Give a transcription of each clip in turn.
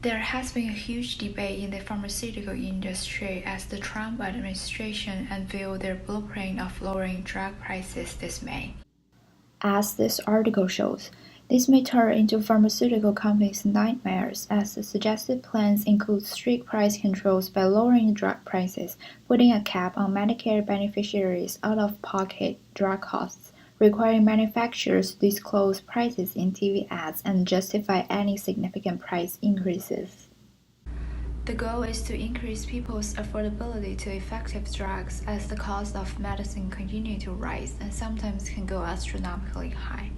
There has been a huge debate in the pharmaceutical industry as the Trump administration unveiled their blueprint of lowering drug prices this May. As this article shows, this may turn into pharmaceutical companies' nightmares as the suggested plans include strict price controls by lowering drug prices, putting a cap on Medicare beneficiaries' out-of-pocket drug costs, requiring manufacturers to disclose prices in TV ads and justify any significant price increases. The goal is to increase people's affordability to effective drugs as the cost of medicine continue to rise and sometimes can go astronomically high.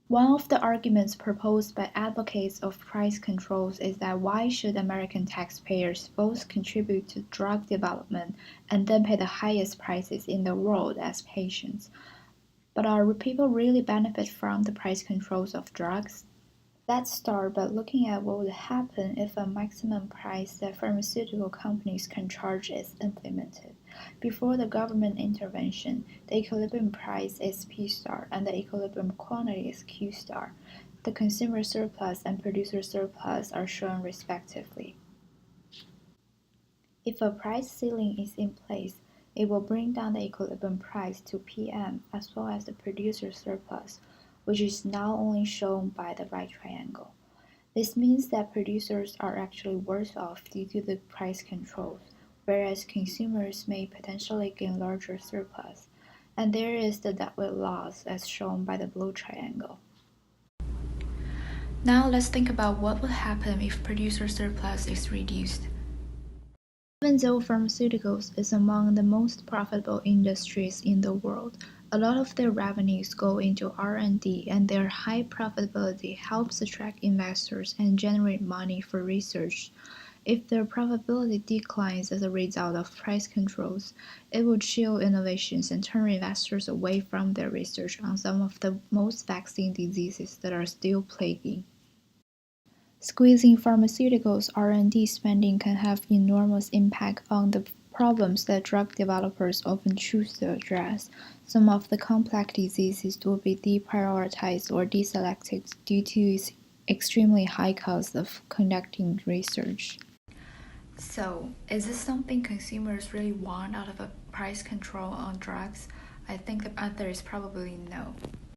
One of the arguments proposed by advocates of price controls is that why should American taxpayers both contribute to drug development and then pay the highest prices in the world as patients? But are people really benefit from the price controls of drugs? Let's start by looking at what would happen if a maximum price that pharmaceutical companies can charge is implemented. Before the government intervention, the equilibrium price is P star and the equilibrium quantity is Q star. The consumer surplus and producer surplus are shown respectively. If a price ceiling is in place, it will bring down the equilibrium price to PM as well as the producer surplus, which is now only shown by the right triangle. This means that producers are actually worse off due to the price controls, whereas consumers may potentially gain larger surplus. And there is the deadweight loss as shown by the blue triangle. Now let's think about what would happen if producer surplus is reduced. Even though pharmaceuticals is among the most profitable industries in the world, a lot of their revenues go into R&D and their high profitability helps attract investors and generate money for research. If their profitability declines as a result of price controls, it will chill innovations and turn investors away from their research on some of the most vexing diseases that are still plaguing. Squeezing pharmaceuticals R&D spending can have enormous impact on the problems that drug developers often choose to address. Some of the complex diseases will be deprioritized or deselected due to its extremely high cost of conducting research. So, is this something consumers really want out of a price control on drugs? I think the answer is probably no.